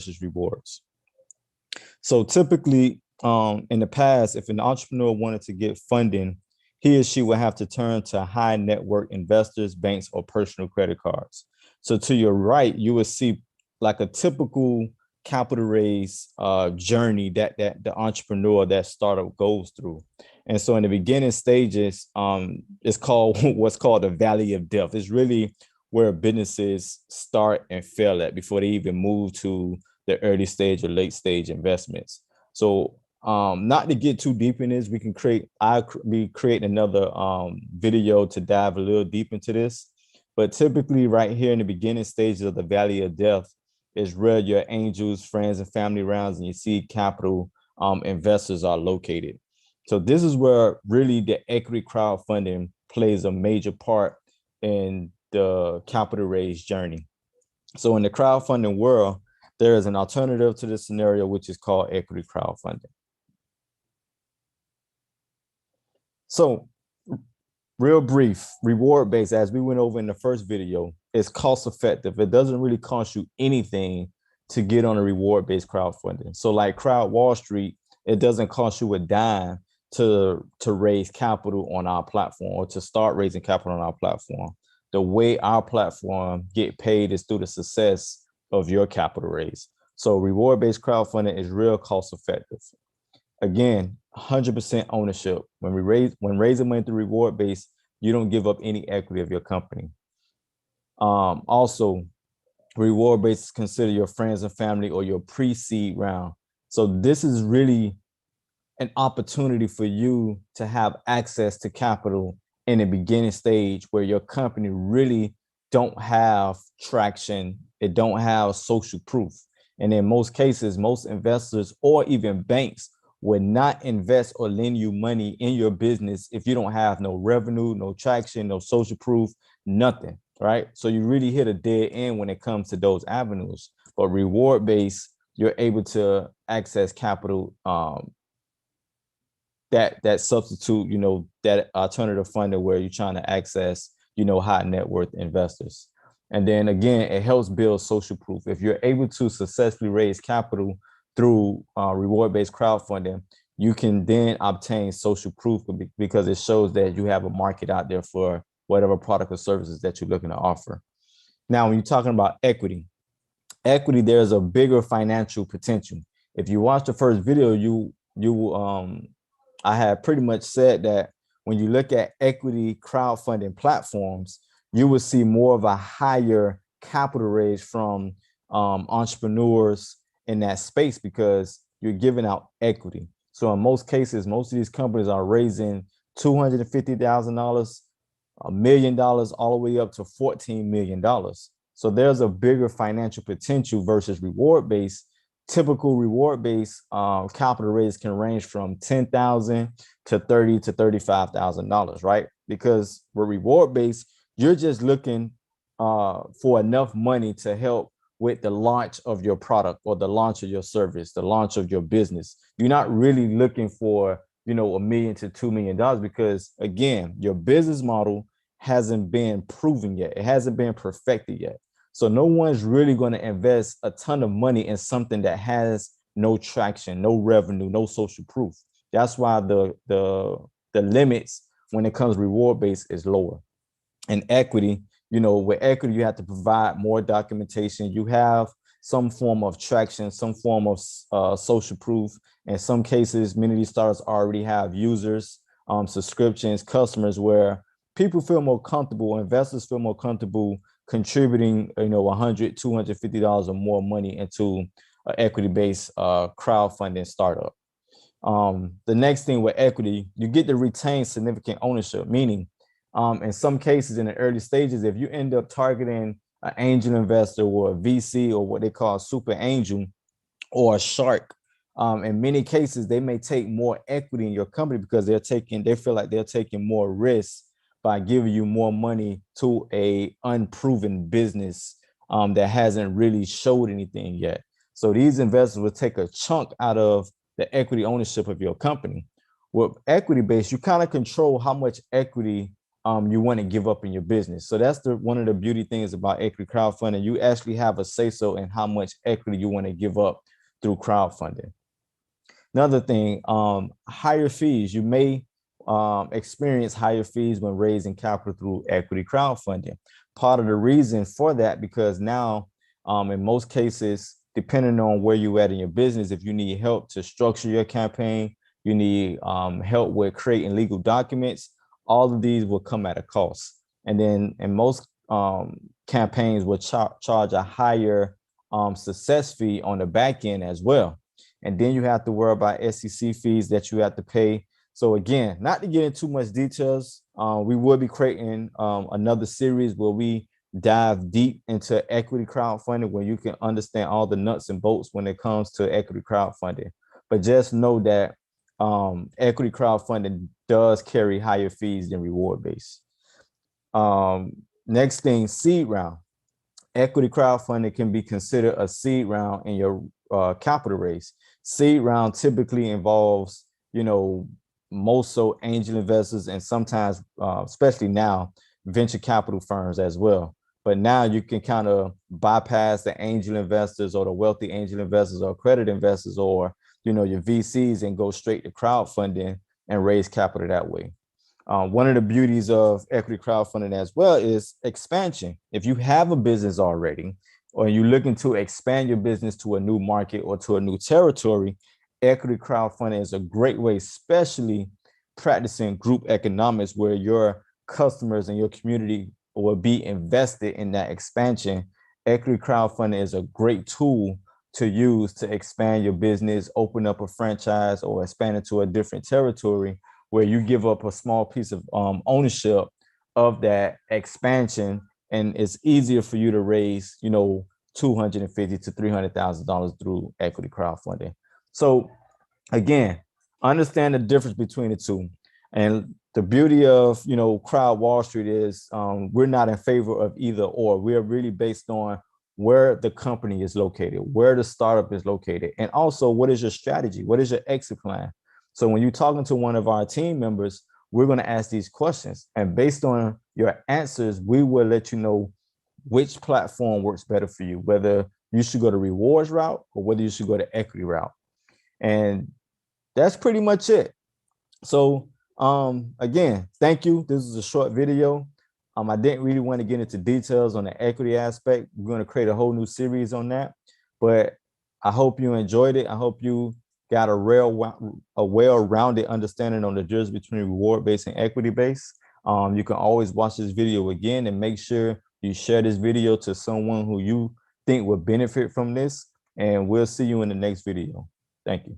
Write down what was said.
versus rewards. So typically, in the past, if an entrepreneur wanted to get funding, he or she would have to turn to high net worth investors, banks, or personal credit cards. So to your right, you will see like a typical capital raise journey that the entrepreneur, that startup goes through. And so in the beginning stages, it's called what's called the valley of death. It's really where businesses start and fail at before they even move to the early stage or late stage investments. So not to get too deep in this, we can be creating another video to dive a little deep into this. But typically right here in the beginning stages of the valley of death is where your angels, friends, and family rounds and your seed capital investors are located. So this is where really the equity crowdfunding plays a major part in the capital raise journey. So in the crowdfunding world, there is an alternative to this scenario, which is called equity crowdfunding. So real brief, reward-based, as we went over in the first video, is cost-effective. It doesn't really cost you anything to get on a reward-based crowdfunding. So like Crowd Wall Street, it doesn't cost you a dime to raise capital on our platform or to start raising capital on our platform. The way our platform get paid is through the success of your capital raise. So reward-based crowdfunding is real cost-effective. Again, 100% ownership. When raising money through reward-based, you don't give up any equity of your company. Also, reward-based is consider your friends and family or your pre-seed round. So this is really an opportunity for you to have access to capital in the beginning stage where your company really don't have traction, it don't have social proof. And in most cases, most investors or even banks would not invest or lend you money in your business if you don't have no revenue, no traction, no social proof, nothing, right? So you really hit a dead end when it comes to those avenues. But reward-based, you're able to access capital that substitute, that alternative funding where you're trying to access, high net worth investors. And then again, it helps build social proof. If you're able to successfully raise capital through reward-based crowdfunding, you can then obtain social proof because it shows that you have a market out there for whatever product or services that you're looking to offer. Now, when you're talking about equity, there's a bigger financial potential. If you watch the first video, I had pretty much said that when you look at equity crowdfunding platforms, you will see more of a higher capital raise from entrepreneurs in that space because you're giving out equity. So in most cases, most of these companies are raising $250,000, $1 million, all the way up to $14 million. So there's a bigger financial potential versus reward-based. Typical reward-based capital raise can range from $10,000 to $30,000 to $35,000, right? Because with reward-based, you're just looking for enough money to help with the launch of your product or the launch of your service, the launch of your business. You're not really looking for, $1 million to $2 million because again, your business model hasn't been proven yet. It hasn't been perfected yet. So no one's really going to invest a ton of money in something that has no traction, no revenue, no social proof. That's why the limits when it comes reward-based is lower. And equity, with equity, you have to provide more documentation. You have some form of traction, some form of social proof. In some cases, many of these startups already have users, subscriptions, customers, where people feel more comfortable, investors feel more comfortable contributing, $100, $250 or more money into an equity-based crowdfunding startup. The next thing with equity, you get to retain significant ownership, meaning in some cases in the early stages, if you end up targeting an angel investor or a VC or what they call a super angel or a shark, in many cases, they may take more equity in your company because they feel like they're taking more risks by giving you more money to a unproven business that hasn't really showed anything yet. So these investors will take a chunk out of the equity ownership of your company. With equity based, you kind of control how much equity you want to give up in your business. So that's one of the beauty things about equity crowdfunding. You actually have a say-so in how much equity you want to give up through crowdfunding. Another thing, higher fees. You may experience higher fees when raising capital through equity crowdfunding. Part of the reason for that, because now, in most cases, depending on where you're at in your business, if you need help to structure your campaign, you need help with creating legal documents, all of these will come at a cost. And then in most campaigns will charge a higher success fee on the back end as well. And then you have to worry about SEC fees that you have to pay. So again, not to get into too much details, we will be creating another series where we dive deep into equity crowdfunding, where you can understand all the nuts and bolts when it comes to equity crowdfunding. But just know that equity crowdfunding does carry higher fees than reward based. Next thing, seed round. Equity crowdfunding can be considered a seed round in your capital raise. Seed round typically involves, most so angel investors, and sometimes, especially now, venture capital firms as well. But now you can kind of bypass the angel investors or the wealthy angel investors or credit investors or, your VCs, and go straight to crowdfunding and raise capital that way. One of the beauties of equity crowdfunding as well is expansion. If you have a business already, or you're looking to expand your business to a new market or to a new territory, equity crowdfunding is a great way, especially practicing group economics, where your customers and your community will be invested in that expansion. Equity crowdfunding is a great tool to use to expand your business, open up a franchise, or expand into a different territory, where you give up a small piece of ownership of that expansion, and it's easier for you to raise, $250,000 to $300,000 through equity crowdfunding. So again, understand the difference between the two. And the beauty of, Crowd Wall Street is we're not in favor of either or. We're really based on where the company is located, where the startup is located, and also what is your strategy? What is your exit plan? So when you're talking to one of our team members, we're going to ask these questions. And based on your answers, we will let you know which platform works better for you, whether you should go the rewards route or whether you should go the equity route. And that's pretty much it. So again, thank you. This is a short video. I didn't really want to get into details on the equity aspect. We're going to create a whole new series on that. But I hope you enjoyed it. I hope you got a well-rounded understanding on the difference between reward-based and equity-based. You can always watch this video again, and make sure you share this video to someone who you think would benefit from this. And we'll see you in the next video. Thank you.